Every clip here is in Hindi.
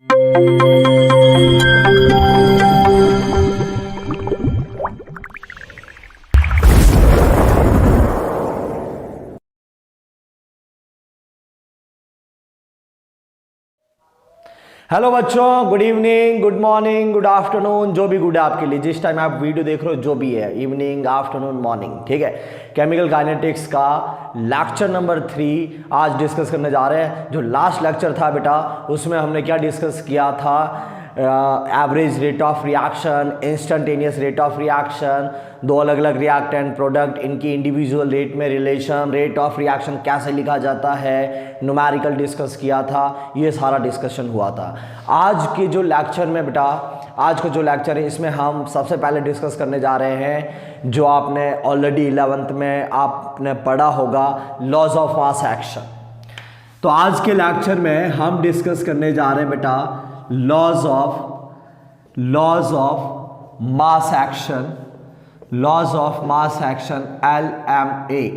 हेलो बच्चों, good evening, good morning, good afternoon, जो भी गुड है आपके लिए, जिस टाइम आप वीडियो देख रहे हो, जो भी है, इवनिंग, आफ्टरनून, मॉर्निंग, ठीक है। केमिकल काइनेटिक्स का लेक्चर नंबर 3 आज डिस्कस करने जा रहे हैं। जो लास्ट लेक्चर था बेटा, उसमें हमने क्या डिस्कस किया था? Average rate of reaction, instantaneous rate of reaction, दो अलग अलग रिएक्टेंट प्रोडक्ट, इनकी इंडिविजुअल रेट में रिलेशन, रेट ऑफ रिएक्शन कैसे लिखा जाता है, न्यूमेरिकल डिस्कस किया था, ये सारा डिस्कशन हुआ था। आज के जो लेक्चर में बेटा, आज का जो लेक्चर है, इसमें हम सबसे पहले डिस्कस करने जा रहे हैं जो आपने ऑलरेडी 11th में आपने पढ़ा होगा, लॉज ऑफ मास एक्शन। तो आज के लेक्चर में हम डिस्कस करने जा रहे हैं बेटा laws of mass action, laws of mass action LMA,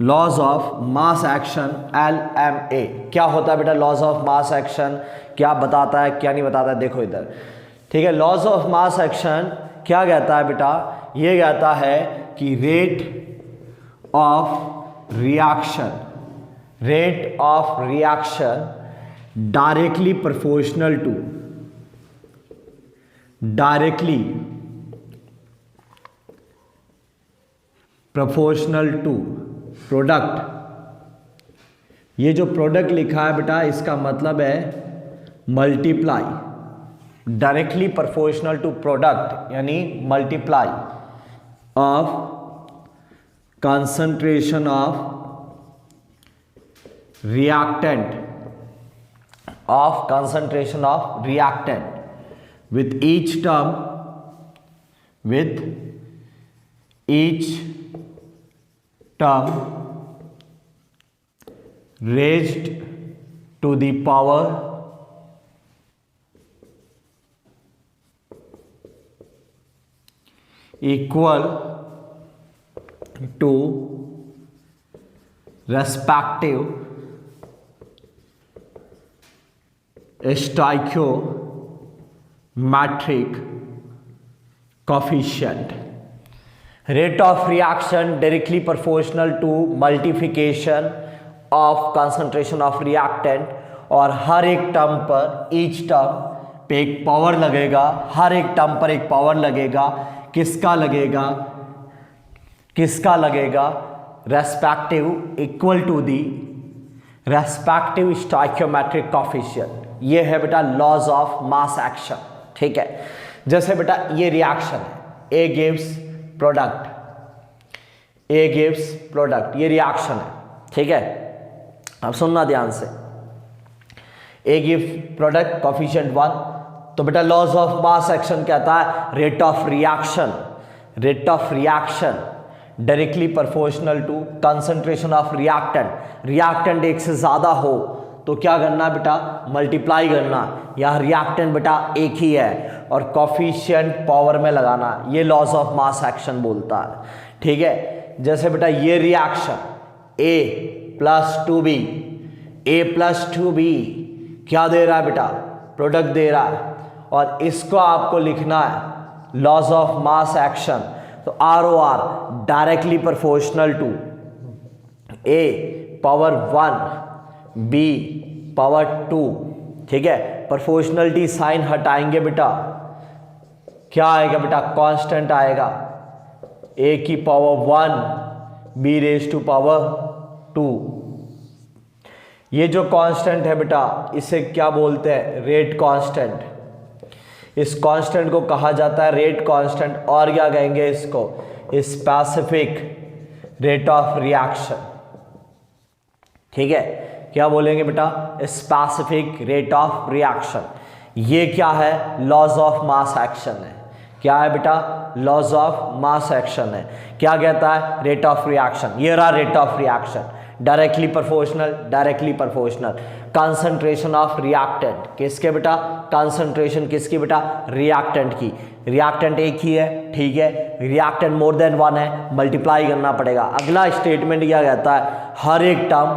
laws of mass action LMA। क्या होता है बेटा लॉज ऑफ मास एक्शन? क्या बताता है, क्या नहीं बताता है? देखो इधर, ठीक है। लॉज ऑफ मास एक्शन क्या कहता है बेटा? ये कहता है कि rate of reaction, rate of reaction directly proportional to, directly proportional to product. ये जो प्रोडक्ट लिखा है बेटा, इसका मतलब है multiply, directly proportional to product यानी multiply of concentration of reactant, of concentration of reactant with each term raised to the power equal to respective stoichiometric coefficient। rate of reaction directly proportional to multiplication of concentration of reactant, और हर एक टर्म पर, ईच टर्म पे एक पावर लगेगा, हर एक टर्म पर एक पावर लगेगा। किसका लगेगा? किसका लगेगा? Respective, equal to the respective stoichiometric coefficient. ये है बेटा लॉज ऑफ मास एक्शन, ठीक है। जैसे बेटा ये रिएक्शन है, A gives product, A gives product, ये रिएक्शन है, ठीक है। अब सुनना ध्यान से, ए गिव्स प्रोडक्ट कोफिशिएंट 1, तो बेटा लॉज ऑफ मास एक्शन कहता है rate of reaction, rate of reaction directly proportional to concentration of reactant. Reactant एक से ज्यादा हो तो क्या करना बेटा? मल्टीप्लाई करना। यहाँ रिएक्टेंट बेटा एक ही है और कोफिशिएंट पावर में लगाना, ये लॉज ऑफ मास एक्शन बोलता है, ठीक है। जैसे बेटा ये reaction A + 2B, A + 2B क्या दे रहा है बेटा? प्रोडक्ट दे रहा है, और इसको आपको लिखना है लॉज ऑफ मास एक्शन। तो ROR directly proportional to A power 1 B power 2, ठीक है। प्रोपोर्शनलिटी साइन हटाएंगे बेटा, क्या आएगा बेटा? कांस्टेंट आएगा, A की पावर 1 B⁻²। ये जो कांस्टेंट है बेटा, इसे क्या बोलते हैं? Rate constant. इस कांस्टेंट को कहा जाता है रेट कांस्टेंट, और क्या कहेंगे इसको? स्पेसिफिक रेट ऑफ रिएक्शन, ठीक है। क्या बोलेंगे बेटा? Specific rate of reaction. ये क्या है? लॉज ऑफ मास एक्शन है। क्या है बेटा? लॉज ऑफ मास एक्शन है। क्या कहता है? Rate of reaction. ये रहा rate of reaction, directly proportional, directly proportional. Concentration of reactant, किसके बेटा? कंसंट्रेशन किसकी बेटा? रिएक्टेंट की। रिएक्टेंट एक ही है, ठीक है। रिएक्टेंट मोर देन 1 है, मल्टीप्लाई करना पड़ेगा। अगला स्टेटमेंट क्या कहता है? हर एक टर्म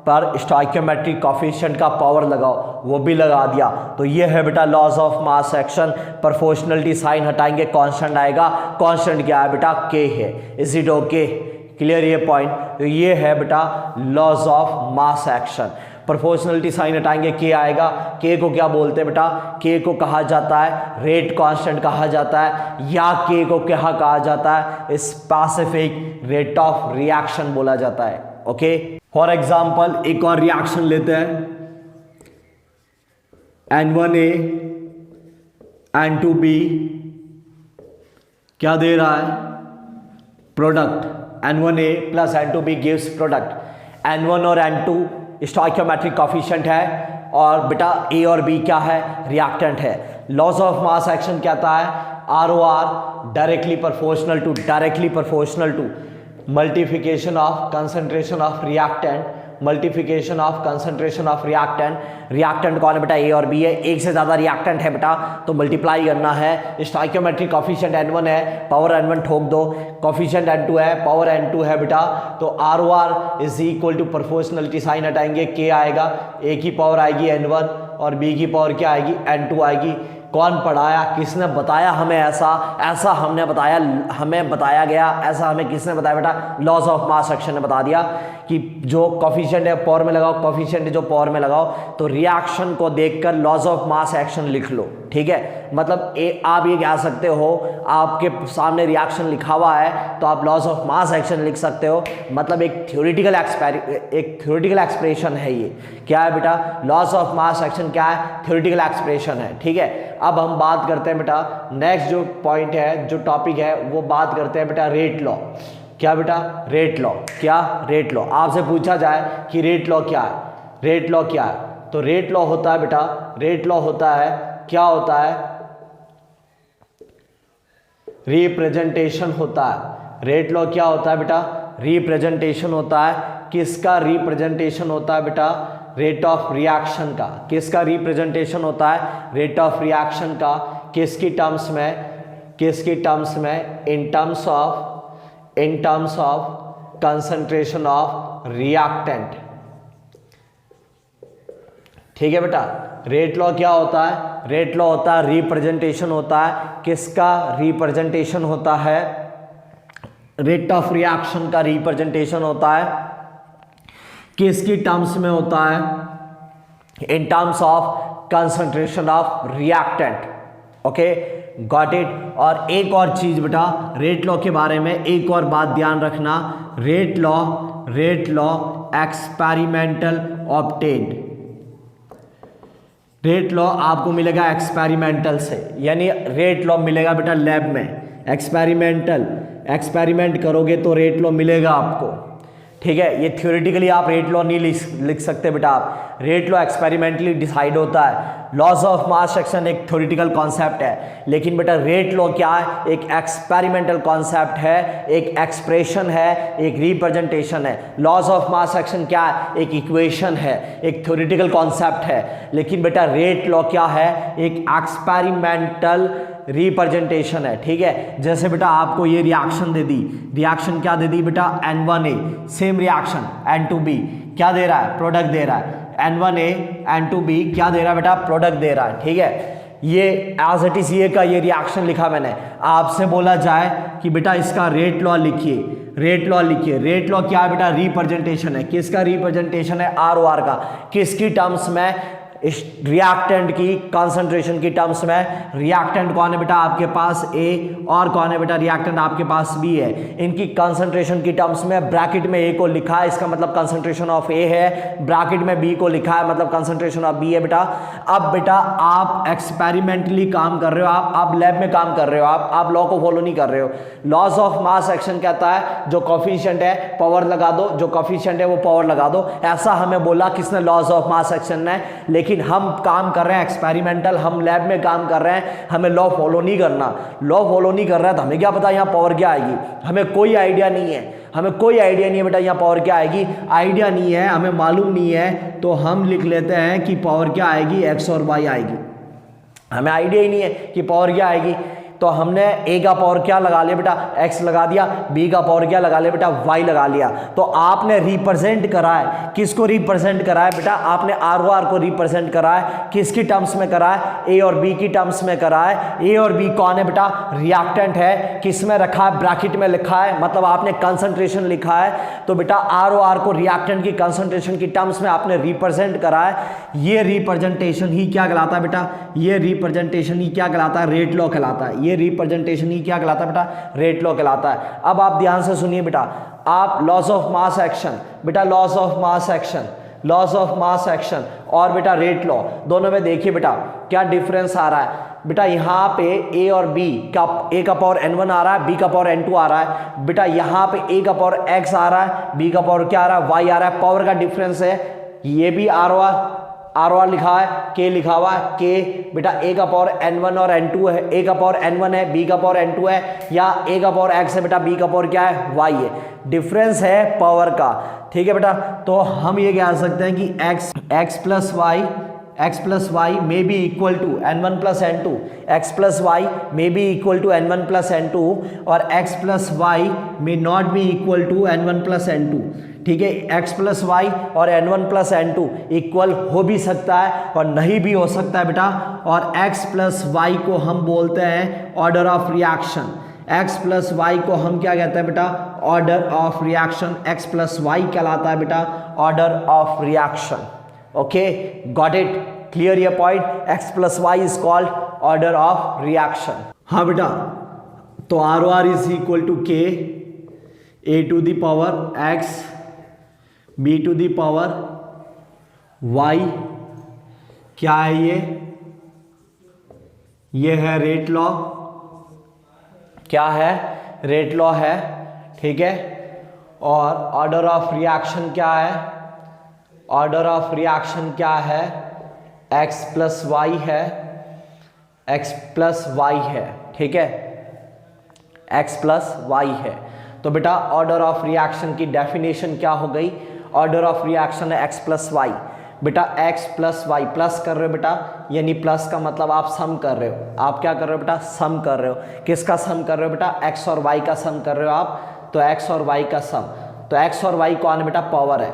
पर स्टोइकियोमेट्रिक कोफिशिएंट का पावर लगाओ, वो भी लगा दिया। तो ये है बेटा laws of mass action. Proportionality sign हटाएंगे, कांस्टेंट आएगा। कांस्टेंट क्या है बेटा? के है। Is it okay? क्लियर ये पॉइंट? तो ये है बेटा laws of mass action. Proportionality sign हटाएंगे, के आएगा। के को क्या बोलते हैं बेटा? के को कहा जाता है रेट कांस्टेंट कहा जाता है, या के को क्या कहा जाता है? स्पेसिफिक रेट ऑफ रिएक्शन बोला जाता है। ओके, फॉर एग्जांपल एक और रिएक्शन लेते हैं, N1A N2B क्या दे रहा है? Product. N1A plus N2B gives product. N1 और N2 स्टोइकियोमेट्रिक कोफिशिएंट है और बेटा A और B क्या है? रिएक्टेंट है। लॉज ऑफ मास एक्शन कहता है ROR directly proportional to multiplication of concentration of reactant, multiplication of concentration of reactant. Reactant कौन है बेटा? ए और बी है। एक से ज़्यादा रिएक्टेंट है बेटा तो मल्टीप्लाई करना है। स्टोइकियोमेट्रिक कोफिशिएंट N1 है, पावर N1 ठोक दो। कोफिशिएंट N2 है, पावर N2 है बेटा। तो ROR is equal to proportionality sign हटाएंगे, के आएगा। ए की पावर आएगी N1 और बी की पावर क्या आएगी? N2 आएगी। कौन पढ़ाया? किसने बताया हमें? ऐसा हमने बताया, हमें बताया गया। ऐसा हमें किसने बताया बेटा? लॉज ऑफ मास एक्शन ने बता दिया कि जो कोफिशिएंट है पावर में लगाओ, कोफिशिएंट जो पावर में लगाओ। तो रिएक्शन को देखकर लॉज ऑफ मास एक्शन लिख लो, ठीक है। मतलब आप ये कह सकते हो, आपके सामने रिएक्शन लिखा हुआ है तो आप लॉज ऑफ मास एक्शन लिख सकते हो। मतलब एक थ्योरेटिकल एक्सप्रेशन है ये। क्या है बेटा? लॉज ऑफ मास एक्शन क्या है? थ्योरेटिकल एक्सप्रेशन है, ठीक है। अब हम बात करते हैं बेटा नेक्स्ट जो पॉइंट है, जो टॉपिक है, वो बात करते हैं बेटा रेट लॉ। क्या बेटा? Rate law. क्या? Rate law. आपसे पूछा जाए कि रेट लॉ क्या है? रेट लॉ क्या है? तो रेट लॉ होता है बेटा, रेट लॉ होता है, क्या होता है? रिप्रेजेंटेशन होता है। रेट लॉ क्या होता है बेटा? रिप्रेजेंटेशन होता है। किसका रिप्रेजेंटेशन होता है बेटा? रेट ऑफ रिएक्शन का। किसका रिप्रेजेंटेशन होता है? रेट ऑफ रिएक्शन का। किसकी टर्म्स में? किसकी टर्म्स में? इन terms of concentration of reactant, ठीक है बेटा। रेट लॉ क्या होता है? रेट लॉ होता है रिप्रेजेंटेशन होता है। किसका रिप्रेजेंटेशन होता है? रेट ऑफ रिएक्शन का रिप्रेजेंटेशन होता है। किसकी टर्म्स में होता है? इन terms of concentration of reactant. Okay, got it. और एक और चीज बेटा रेट लॉ के बारे में एक और बात ध्यान रखना। Rate law experimental obtained. Rate law आपको मिलेगा एक्सपेरिमेंटल से, यानी रेट लॉ मिलेगा बेटा लैब में। एक्सपेरिमेंट करोगे तो रेट लॉ मिलेगा आपको, ठीक है। ये थ्योरेटिकली आप रेट लॉ नहीं लिख सकते बेटा आप। रेट लॉ एक्सपेरिमेंटली डिसाइड होता है। लॉज ऑफ मास एक्शन एक थ्योरेटिकल कॉन्सेप्ट है, लेकिन बेटा रेट लॉ क्या है? एक एक्सपेरिमेंटल कॉन्सेप्ट है, एक एक्सप्रेशन है, एक रिप्रेजेंटेशन है। लॉज ऑफ मास एक्शन क्या है? एक इक्वेशन है, एक थ्योरेटिकल कॉन्सेप्ट है। लेकिन बेटा रेट लॉ क्या है? एक एक्सपेरिमेंटल रिप्रेजेंटेशन है, ठीक है। जैसे बेटा आपको ये रिएक्शन दे दी, रिएक्शन क्या दे दी बेटा? N1A, सेम रिएक्शन N2B क्या दे रहा है? प्रोडक्ट दे रहा है। N1A N2B क्या दे रहा है बेटा? प्रोडक्ट दे रहा है, ठीक है। ये एज इट इज ये का ये रिएक्शन लिखा मैंने। आपसे बोला जाए कि बेटा इसका रेट लॉ लिखिए, रेट लॉ लिखिए। रेट लॉ क्या है बेटा? रिप्रेजेंटेशन है। किसका रिप्रेजेंटेशन है? ROR का। किसकी टर्म्स में? रिएक्टेंट की कंसंट्रेशन की टर्म्स में। रिएक्टेंट कौन है बेटा आपके पास? A, और कौन है बेटा? रिएक्टेंट आपके पास B है। इनकी कंसंट्रेशन की टर्म्स में ब्रैकेट में A को लिखा है, इसका मतलब कंसंट्रेशन ऑफ A है। ब्रैकेट में B को लिखा है, मतलब कंसंट्रेशन ऑफ B है बेटा। अब बेटा आप एक्सपेरिमेंटली काम कर रहे हो, आप लैब में काम कर रहे हो, आप लॉ को फॉलो नहीं कर रहे हो। लॉज ऑफ मास एक्शन कहता है जो कोफिशिएंट है पावर लगा दो, जो कोफिशिएंट है वो पावर लगा दो। ऐसा हमें बोला किसने? लॉज ऑफ मास एक्शन ने। लेकिन हम काम कर रहे हैं एक्सपेरिमेंटल, हम लैब में काम कर रहे हैं, हमें लॉ फॉलो नहीं करना। लॉ फॉलो नहीं कर रहा है तो हमें क्या पता यहाँ पावर क्या आएगी? हमें कोई आइडिया नहीं है, हमें कोई आइडिया नहीं है बेटा यहाँ पावर क्या आएगी। आइडिया नहीं है, हमें मालूम नहीं है, तो हम लिख लेते हैं कि पावर क्या आएगी? X और Y आएगी। हमें आइडिया ही नहीं है कि पावर क्या आएगी। तो हमने a का पावर क्या लगा लिया बेटा, x लगा दिया, b का पावर क्या लगा लिया बेटा, y लगा लिया। तो आपने रिप्रेजेंट करा है, किसको रिप्रेजेंट करा है बेटा, आपने r को रिप्रेजेंट करा है, किसकी टर्म्स में करा है, a और b की टर्म्स में करा है। a और b कौन है बेटा, रिएक्टेंट है, किस में रखा है, ब्रैकेट में लिखा है, मतलब आपने कंसंट्रेशन लिखा है। तो बेटा r को रिएक्टेंट की कंसंट्रेशन की टर्म्स में आपने रिप्रेजेंट करा है। ये रिप्रेजेंटेशन ही क्या कहलाता है बेटा, ये रिप्रेजेंटेशन ही क्या कहलाता है, रेट लॉ कहलाता है। ये रिप्रेजेंटेशन ही क्या कहलाता है बेटा, रेट लॉ कहलाता है। अब आप ध्यान से सुनिए बेटा, आप लॉस ऑफ मास एक्शन, बेटा loss of mass action, loss of mass action और बेटा रेट लॉ, दोनों में देखिए बेटा क्या डिफरेंस आ रहा है। बेटा यहाँ पे a और b का, a का पावर n1 आ रहा है, b का पावर n2 आ रहा है। बेटा यहाँ पे a का पावर x आ रहा है, b का पावर क्या आ रहा है, y आ रहा है। पावर का डिफरेंस है, ये भी r लिखा है, k लिखा हुआ है, k बेटा a का पावर n1 और n2 है, a का पावर n1 है, b का पावर n2 है, या a का पावर x है बेटा, b का पावर क्या है, y है। डिफरेंस है पावर का, ठीक है बेटा। तो हम ये कह सकते हैं कि x plus Y may be equal to n1 plus n2, x plus Y may be equal to n1 plus n2, और x plus Y may not be equal to n1 plus n2, ठीक है। x प्लस वाई और n1 प्लस n2 इक्वल हो भी सकता है और नहीं भी हो सकता है बेटा। और x प्लस वाई को हम बोलते हैं order of reaction, x plus y को हम क्या कहते हैं बेटा, order of reaction. x plus y कहलाता है बेटा order of reaction. Okay, got it, clear ये point, x plus y is called order of reaction. हाँ बेटा, तो r is equal to k a to the power x b to the power y, क्या है ये है रेट लॉ, क्या है, रेट लॉ है, ठीक है। और ऑर्डर ऑफ रिएक्शन क्या है, ऑर्डर ऑफ रिएक्शन क्या है, x प्लस वाई है, x प्लस वाई है, ठीक है, x प्लस वाई है। तो बेटा ऑर्डर ऑफ रिएक्शन की डेफिनेशन क्या हो गई, ऑर्डर ऑफ रिएक्शन है x प्लस वाई। बेटा x प्लस वाई, प्लस कर रहे हो बेटा, यानी प्लस का मतलब आप सम कर रहे हो। आप क्या कर रहे हो बेटा, सम कर रहे हो। किसका सम कर रहे हो बेटा, x और y का सम कर रहे हो आप। तो x और y का सम, तो x और y कौन है बेटा, पावर है।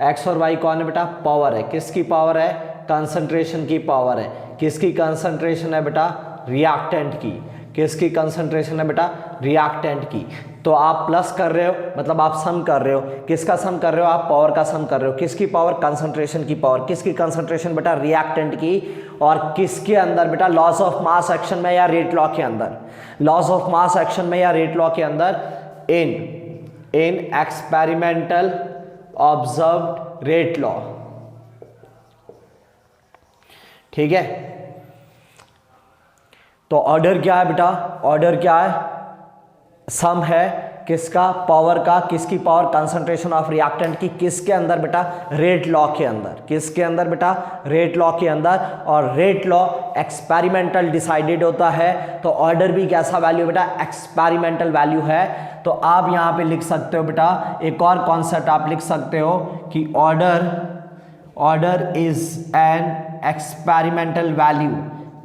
x और y कौन है बेटा, पावर है। किसकी पावर है, कंसंट्रेशन की पावर है। किसकी कंसंट्रेशन है बेटा, रिएक्टेंट की। किसकी कंसंट्रेशन है बेटा, रिएक्टेंट की। तो आप प्लस कर रहे हो मतलब आप सम कर रहे हो। किसका सम कर रहे हो आप, पावर का सम कर रहे हो। किसकी पावर, कंसंट्रेशन की पावर। किसकी कंसंट्रेशन बेटा, रिएक्टेंट की। और किसके अंदर बेटा, लॉस ऑफ मास एक्शन में या रेट लॉ के अंदर, लॉस ऑफ मास एक्शन में या रेट लॉ के अंदर, in experimental observed rate law, ठीक है। तो ऑर्डर क्या है बेटा, ऑर्डर क्या है, सम है किसका, पावर का। किसकी पावर, कंसंट्रेशन ऑफ रिएक्टेंट की। किसके अंदर बेटा, रेट लॉ के अंदर। किसके अंदर बेटा, रेट लॉ के अंदर। और रेट लॉ एक्सपेरिमेंटल डिसाइडेड होता है। तो ऑर्डर भी कैसा वैल्यू बेटा, एक्सपेरिमेंटल वैल्यू है। तो आप यहां पे लिख सकते हो बेटा, एक और कॉन्सेप्ट आप लिख सकते हो कि order is an experimental value.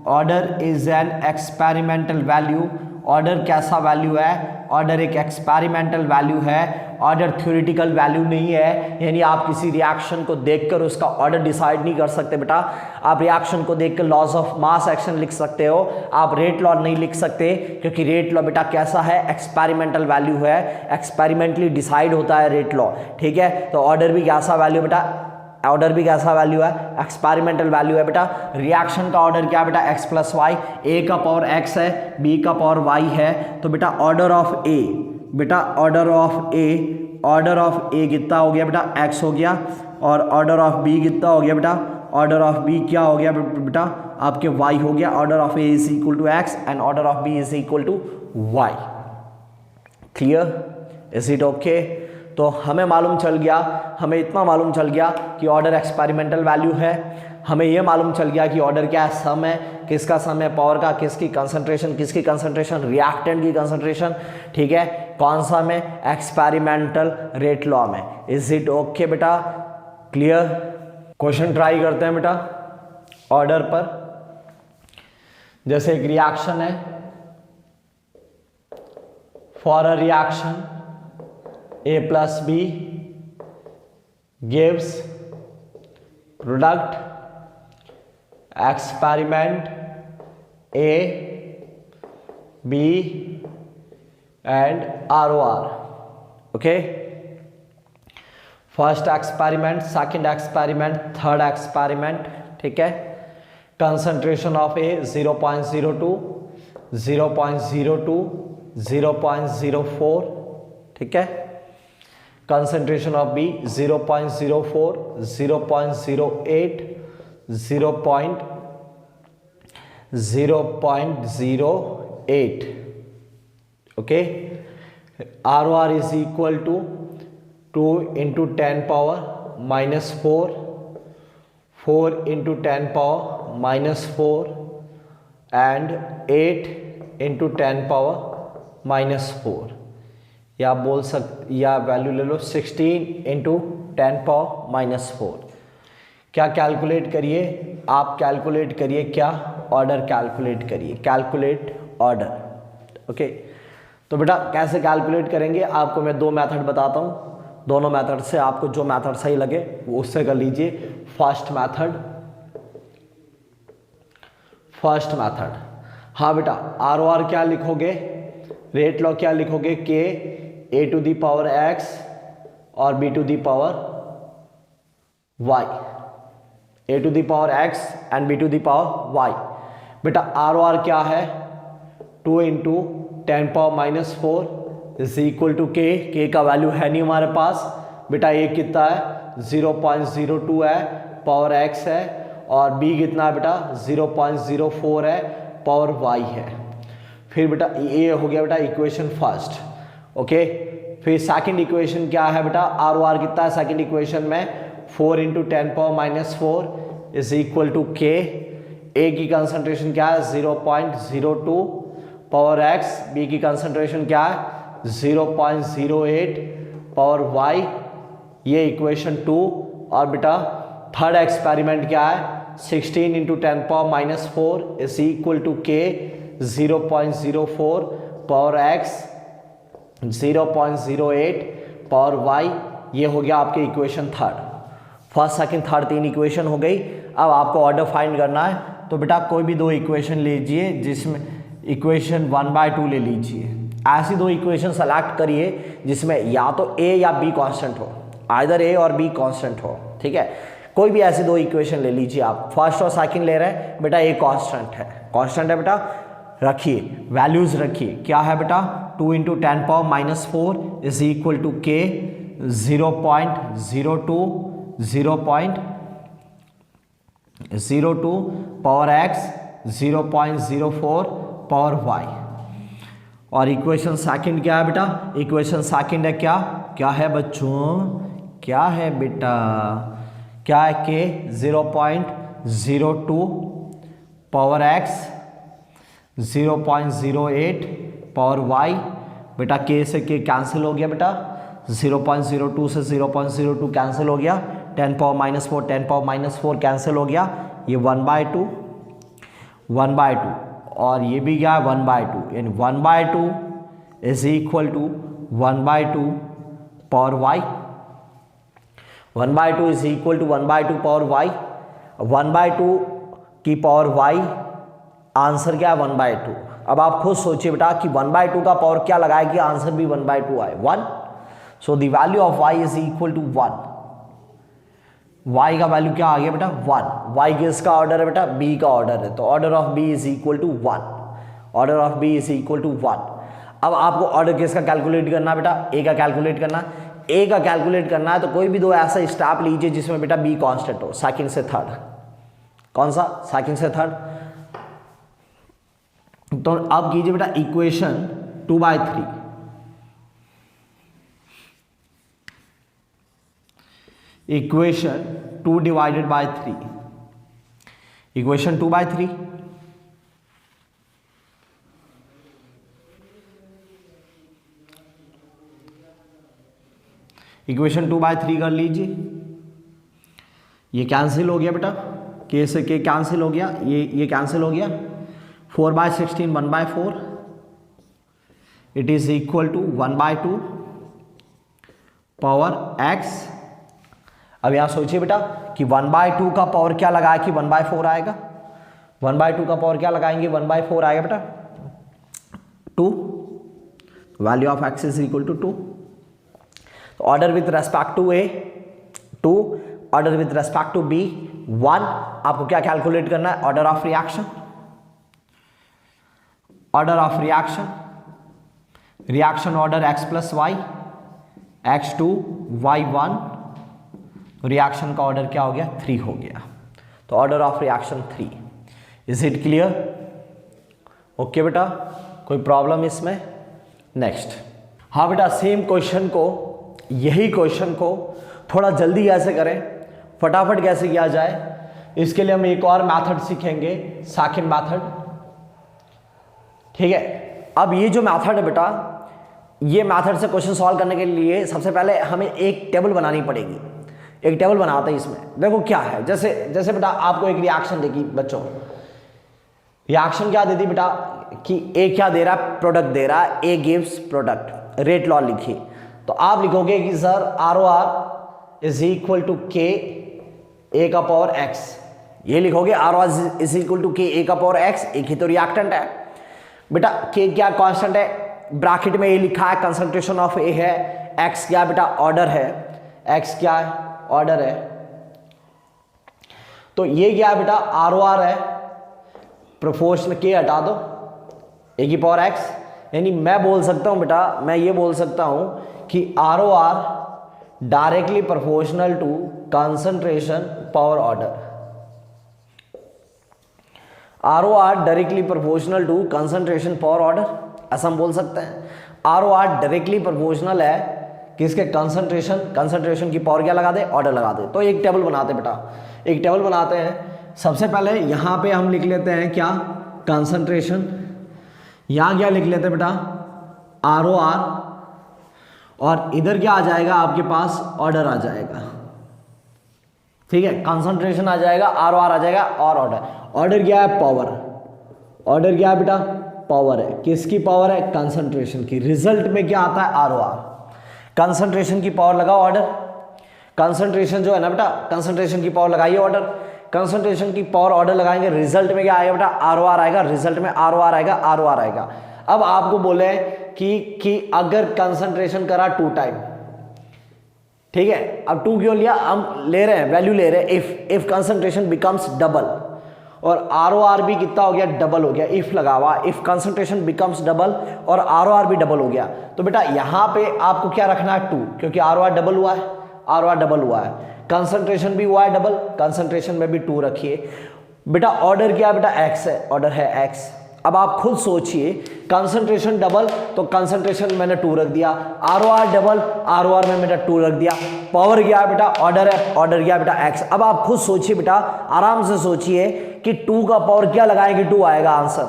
Order is an experimental value. Order कैसा वैल्यू है, ऑर्डर एक एक्सपेरिमेंटल वैल्यू है। ऑर्डर थ्योरेटिकल वैल्यू नहीं है, यानी आप किसी रिएक्शन को देखकर उसका ऑर्डर डिसाइड नहीं कर सकते बेटा। आप रिएक्शन को देखकर लॉस ऑफ मास एक्शन लिख सकते हो, आप रेट लॉ नहीं लिख सकते, क्योंकि रेट लॉ बेटा कैसा है, एक्सपेरिमेंटल वैल्यू है, एक्सपेरिमेंटली डिसाइड होता है रेट लॉ, ठीक है। तो ऑर्डर भी कैसा वैल्यू बेटा, ऑर्डर भी कैसा वैल्यू है, एक्सपेरिमेंटल वैल्यू है बेटा। रिएक्शन का ऑर्डर क्या बेटा, x प्लस वाई। ए का पावर x है, b का पावर y है। तो बेटा ऑर्डर ऑफ ए, बेटा order of a, order of a कितना हो गया बेटा, x हो गया। और ऑर्डर ऑफ b कितना हो गया बेटा, ऑर्डर ऑफ b क्या हो गया बेटा, आपके y हो गया। Order of a is equal to x and order of b is equal to y। Clear, is it okay. तो हमें मालूम चल गया, हमें इतना मालूम चल गया कि ऑर्डर एक्सपेरिमेंटल वैल्यू है। हमें यह मालूम चल गया कि ऑर्डर क्या है, सम है। किसका सम है, पावर का। किसकी कंसंट्रेशन, किसकी कंसंट्रेशन, रिएक्टेंट की कंसंट्रेशन, ठीक है। कौन सा में, एक्सपेरिमेंटल रेट लॉ में। इज इट ओके बेटा, क्लियर। क्वेश्चन ट्राई करते हैं बेटा ऑर्डर पर। जैसे एक रिएक्शन है, for a reaction A plus B gives product experiment A, B and ROR. Okay, first experiment, second experiment, third experiment. ठीक है, कंसंट्रेशन ऑफ ए 0.02, 0.02, 0.04. ठीक है, concentration of B 0.04, 0.08, 0.08. Okay, ROR is equal to 2 into 10 power minus 4, 4 into 10 power minus 4 and 8 into 10 power minus 4. या बोल या वैल्यू ले लो 16 into 10 power minus 4. क्या कैलकुलेट करिए आप, कैलकुलेट करिए क्या, ऑर्डर कैलकुलेट करिए, कैलकुलेट ऑर्डर. ओके, तो बेटा कैसे कैलकुलेट करेंगे, आपको मैं दो मेथड बताता हूँ. दोनों मेथड से आपको जो मेथड सही लगे वो उससे कर लीजिए. फर्स्ट मेथड, हाँ बेटा, ROR क्या लिखोगे, रेट लॉ क्या लिखोगे, के A to the power x और B to the power y, A to the power x and B to the power y. बेटा ROR क्या है, 2 into 10 power minus 4 is equal to K. K का वैल्यू है नहीं हमारे पास बेटा. ये कितना है, 0.02 है, पावर x है, और b कितना है बेटा, 0.04 है, पावर y है. फिर बेटा ये हो गया बेटा इक्वेशन फर्स्ट. ओके, फिर सेकंड इक्वेशन क्या है बेटा, ROR कितना है सेकंड इक्वेशन में, 4 into 10 power minus 4 is equal to K. A की कंसंट्रेशन क्या है, 0.02, पावर x, बी की कंसंट्रेशन क्या है, 0.08, पावर y. ये इक्वेशन 2. और बेटा थर्ड एक्सपेरिमेंट क्या है, 16 into 10 power minus 4 is equal to K, 0.04, power x, 0.08, power y. ये हो गया आपके equation third. First second third तीन इक्वेशन हो गई. अब आपको ऑर्डर फाइंड करना है. तो बेटा कोई भी दो इक्वेशन लीजिए, जिसमें इक्वेशन 1/2 ले लीजिए. ऐसी दो इक्वेशन सेलेक्ट करिए जिसमें या तो ए या बी कांस्टेंट हो, आइदर ए और बी कांस्टेंट हो. ठीक है, कोई भी ऐसी दो इक्वेशन ले लीजिए आप. फर्स्ट और सेकंड ले रहे हैं बेटा, ए कांस्टेंट है, कांस्टेंट है बेटा, रखिए वैल्यूज रखिए. क्या है बेटा, 2 into 10 power minus 4 is equal to K, 0.02, 0.02, power x, 0.04, power y. और इक्वेशन सेकंड क्या है बेटा, इक्वेशन सेकंड है क्या, क्या है बच्चों, क्या है बेटा, क्या है के, 0.02, पावर x, 0.08, पावर y. बेटा के से के कैंसिल हो गया बेटा, 0.02 से 0.02 कैंसिल हो गया, 10 power minus 4, 10 power minus 4 cancel हो गया, ये 1/2, 1/2, और ये भी क्या है 1/2. यानी 1/2 is equal to 1/2 power y. 1/2 is equal to 1/2 power y. 1/2 की पावर y, आंसर क्या है 1/2. अब आप खुद सोचिए बेटा कि 1/2 का पावर क्या लगाए कि आंसर भी 1/2 आए, 1. So the value of y is equal to 1. y का वैल्यू क्या आ गया बेटा, 1. y किसका ऑर्डर है बेटा, b का ऑर्डर है, तो order of b is equal to 1. Order of b is equal to 1. अब आपको ऑर्डर किसका कैलकुलेट करना है बेटा, a का कैलकुलेट करना. a का कैलकुलेट करना है तो कोई भी दो ऐसा स्टेप लीजिए जिसमें बेटा b कांस्टेंट हो, सेकंड से थर्ड. कौन सा, सेकंड से थर्ड. तो अब कीजिए बेटा equation 2/3. Equation 2 divided by 3. Equation 2/3. Equation 2/3 कर लीजिए. ये कैंसिल हो गया बेटा, के से के कैंसिल हो गया, ये कैंसिल हो गया. 4/16 1/4 it is equal to 1/2 power x। अब यहां सोचिए बेटा कि 1/2 का पावर क्या लगाए कि 1/4 आएगा। 1/2 का पावर क्या लगाएंगे, 1/4 आएगा बेटा 2। Value of x is equal to 2। तो order with respect to a 2, order with respect to b 1। आपको क्या कैलकुलेट करना है, order of reaction. Order of reaction, reaction order x plus Y, x2 y1, reaction का ऑर्डर क्या हो गया 3 हो गया। तो order of reaction 3। Is it clear? Okay बेटा, कोई प्रॉब्लम इसमें? नेक्स्ट। हाँ बेटा, सेम क्वेश्चन को, यही क्वेश्चन को थोड़ा जल्दी कैसे करें, फटाफट कैसे किया जाए, इसके लिए हम एक और मेथड सीखेंगे, सेकंड मेथड। ठीक है, अब ये जो मेथड है बेटा, ये मेथड से क्वेश्चन सॉल्व करने के लिए सबसे पहले हमें एक टेबल बनानी पड़ेगी। एक टेबल बनाते हैं इसमें, देखो क्या है, जैसे बेटा आपको एक रिएक्शन देगी बच्चों, रिएक्शन क्या देती बेटा कि ए क्या दे रहा है, प्रोडक्ट दे रहा है, A gives product, rate law लिखिए। तो आप लिखोगे कि sir ROR is equal to K A का पावर एक्स, ये लिखोगे ROR is equal to K A का पावर एक्स। एक ही तो रिएक्टेंट है बेटा, के क्या कांस्टेंट है, ब्रैकेट में ये लिखा है कंसंट्रेशन ऑफ ए है, एक्स क्या बेटा ऑर्डर है, एक्स क्या है ऑर्डर है। तो ये क्या है बेटा ROR है, प्रोपोर्शनल के हटा दो, ए की पावर एक्स, यानी मैं बोल सकता हूं बेटा, मैं ये बोल सकता हूं कि ROR directly proportional to concentration power order. ROR directly proportional to concentration power order, ऐसा हम बोल सकते हैं। ROR डायरेक्टली प्रोपोर्शनल है किसके, कंसंट्रेशन की पावर क्या लगा दे, ऑर्डर लगा दे। तो एक टेबल बनाते बेटा, एक टेबल बनाते हैं। सबसे पहले यहां पे हम लिख लेते हैं क्या, कंसंट्रेशन, यहां क्या लिख लेते हैं बेटा ROR, और इधर क्या आ जाएगा आपके पास, ऑर्डर आ जाएगा। ठीक है, कंसंट्रेशन आ जाएगा, ROR आ जाएगा, और ऑर्डर, ऑर्डर क्या है पावर, ऑर्डर क्या है बेटा पावर है, किसकी पावर है, कंसंट्रेशन की। रिजल्ट में क्या आता है ROR, कंसंट्रेशन की पावर लगाओ ऑर्डर, कंसंट्रेशन जो है ना बेटा, कंसंट्रेशन की पावर लगाइए ऑर्डर, कंसंट्रेशन की पावर ऑर्डर लगाएंगे, रिजल्ट में क्या आएगा बेटा ROR आएगा, रिजल्ट में ROR आएगा, ROR आएगा। अब आपको बोले कि अगर कंसंट्रेशन करा 2 टाइम, ठीक है, अब 2 क्यों लिया, हम ले रहे हैं, वैल्यू ले रहे हैं, इफ कंसंट्रेशन बिकम्स डबल, और ROR भी कितना हो गया, डबल हो गया, इफ लगा हुआ, इफ कंसंट्रेशन बिकम्स डबल और ROR भी डबल हो गया, तो बेटा यहां पे आपको क्या रखना है 2, क्योंकि ROR डबल हुआ है, ROR डबल हुआ है, कंसंट्रेशन भी हुआ है डबल, कंसंट्रेशन में भी 2 रखिए। बेटा ऑर्डर क्या बेटा x है, ऑर्डर है x। अब आप खुद सोचिए, कंसंट्रेशन डबल तो कंसंट्रेशन मैंने 2 रख दिया, ROR डबल, ROR में मैंने 2 रख दिया, पावर क्या है बेटा ऑर्डर है, ऑर्डर क्या है बेटा x। अब आप खुद सोचिए बेटा, आराम से सोचिए कि 2 का पावर क्या लगाएंगे 2 आएगा आंसर,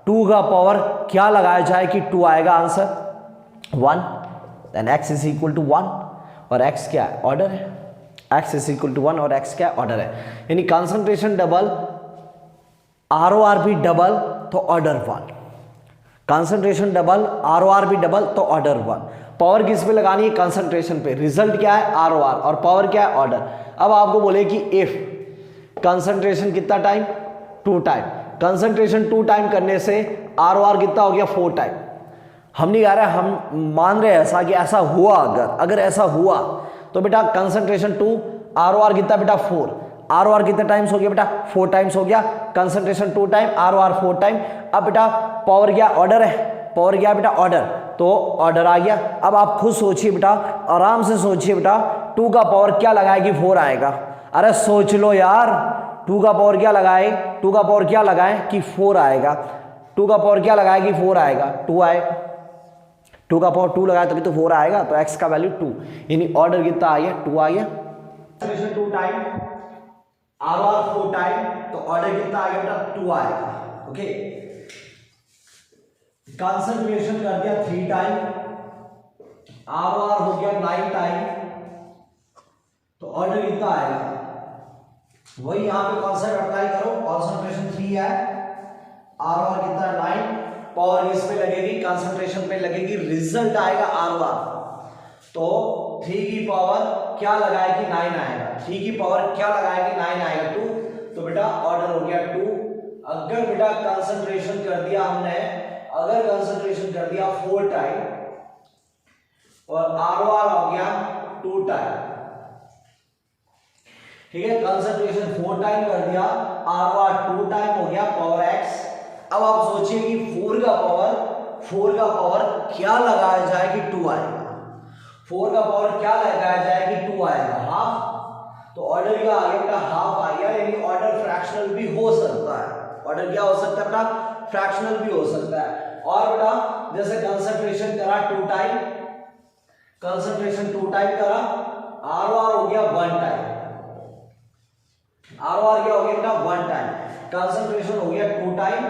2 का पावर क्या लगाया जाए कि 2 आएगा answer 1, then x is equal to 1, और x क्या है ऑर्डर है, x इज इक्वल टू 1 और x क्या ऑर्डर है, यानी कंसंट्रेशन डबल, ROR भी डबल तो ऑर्डर 1, कंसंट्रेशन डबल, ROR भी डबल तो ऑर्डर 1। पावर किस पे लगानी है, कंसंट्रेशन पे, रिजल्ट क्या है ROR और पावर क्या है ऑर्डर। अब आपको बोले कि इफ कंसंट्रेशन कितना टाइम, 2 टाइम, कंसंट्रेशन 2 टाइम करने से ROR कितना हो गया 4 टाइम। हम नहीं कह रहे, हम मान रहे ऐसा कि ऐसा हुआ, अगर ऐसा हुआ तो बेटा कंसंट्रेशन 2, ROR कितना बेटा 4, ROR कितने टाइम्स हो गया बेटा 4 टाइम्स हो गया, कंसंट्रेशन 2 टाइम, ROR 4 टाइम। अब बेटा पावर क्या ऑर्डर है, पावर क्या बेटा ऑर्डर, तो ऑर्डर आ गया। अब आप खुद सोचिए बेटा, आराम से सोचिए बेटा, 2 का पावर क्या लगाएगी 4 आएगा, अरे सोच लो यार, 2 का पावर क्या लगाए, 2 का पावर क्या लगाए कि 4 आएगा, 2 का पावर क्या लगाएगी 4 आएगा, 2 आए, 2 का पावर 2 लगाया तभी तो 4 आएगा, तो x का वैल्यू 2, यानी ऑर्डर कितना आ गया 2 आ गया, 2 टाइम, ROR 4 टाइम, तो ऑर्डर कितना आ गया बेटा 2 आएगा। ओके, कंसंट्रेशन कर दिया 3 टाइम, ROR हो गया 9 टाइम, तो ऑर्डर कितना आएगा, वही यहां पे कॉन्सेप्ट अप्लाई करो, कंसंट्रेशन 3 है, ROR कितना 9, पावर इस पे लगेगी, कंसंट्रेशन पे लगेगी, रिजल्ट आएगा R1। तो 3 की पावर क्या लगाएगी 9 आएगा, 3 की पावर क्या लगाएगी 9 आएगा 2, तो बेटा ऑर्डर हो गया 2। अगर बेटा कंसंट्रेशन कर दिया हमने, अगर कंसंट्रेशन कर दिया 4 टाइम और R1 हो गया 2 टाइम, ठीक है, कंसंट्रेशन 4 टाइम कर दिया, R1 2 टाइम हो गया पावर x। अब आप सोचिए कि 4 का पावर क्या लगाया जाए कि 2 आएगा, 4 का पावर क्या लगाया जाए कि 2 आएगा, हाफ। तो ऑर्डर क्या आ गया बेटा, हाफ आ गया, यानी ऑर्डर फ्रैक्शनल भी हो सकता है। ऑर्डर क्या हो सकता है बेटा, फ्रैक्शनल भी हो सकता है। और बेटा जैसे कंसंट्रेशन करा 2 टाइम, कंसंट्रेशन 2 टाइम करा, R1 हो गया 1 टाइम, R1 क्या हो गया बेटा 1 टाइम, कंसंट्रेशन हो गया 2 टाइम,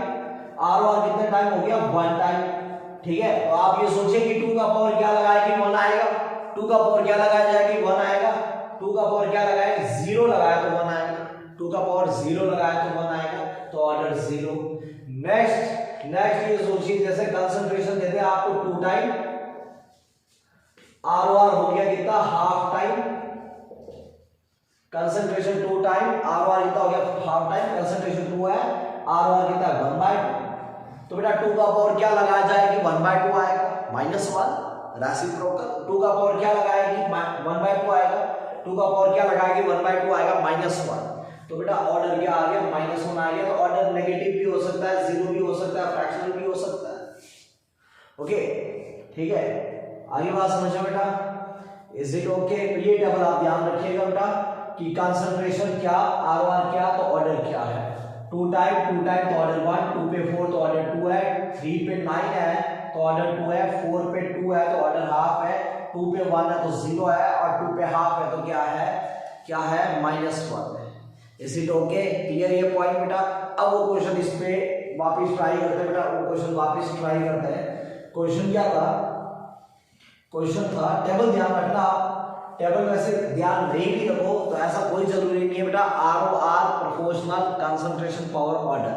R1 कितने टाइम हो गया 1 टाइम, ठीक है। तो आप ये सोचिए कि 2 का पावर क्या लगाया कि 1 आएगा, 2 का पावर क्या लगाया जाए कि 1 आएगा, 2 का पावर क्या लगाया 0 लगाया तो 1 आएगा, 2 का पावर 0 लगाया तो 1 आएगा, तो ऑर्डर 0। नेक्स्ट ये सोचिए जैसे कंसंट्रेशन देते हैं आपको 2 टाइम, R1 हो गया कितना half time, concentration 2 time, R1 कितना हो गया हाफ टाइम, कंसंट्रेशन 2 है, R1 कितना 1/2। तो बेटा 2 का पावर क्या लगाया जाए कि 1/2 आएगा, -1 रेसिप्रोकल। 2 का पावर क्या लगाया कि 1/2 आएगा, 2 का पावर क्या लगाएगी 1/2 आएगा, -1। तो बेटा ऑर्डर क्या आ गया -1 आ गया। तो ऑर्डर नेगेटिव भी हो सकता है, 0 भी हो सकता है, फ्रैक्शनल भी हो सकता है। ओके ठीक है, आगे बात समझो बेटा, इज इट ओके। ये टेबल आप ध्यान रखिएगा बेटा कि कंसंट्रेशन क्या, R1 क्या, तो ऑर्डर क्या है। 2 टाइम तो ऑर्डर 1, 2 पे 4 तो ऑर्डर 2 है, 3 पे 9 है तो ऑर्डर 2 है, 4 पे 2 है तो ऑर्डर हाफ है, 2 पे 1 है तो 0 है, और 2 पे हाफ है तो क्या है -1 है। इज इट ओके, क्लियर ये पॉइंट बेटा। अब वो क्वेश्चन इस पे वापस ट्राई करते हैं बेटा, वो क्वेश्चन वापस ट्राई करते हैं। क्वेश्चन क्या था, क्वेश्चन था, टेबल ध्यान रखना, टेबल वैसे ध्यान नहीं भी रखो तो ऐसा कोई जरूरी नहीं है बेटा। ROR proportional concentration power order,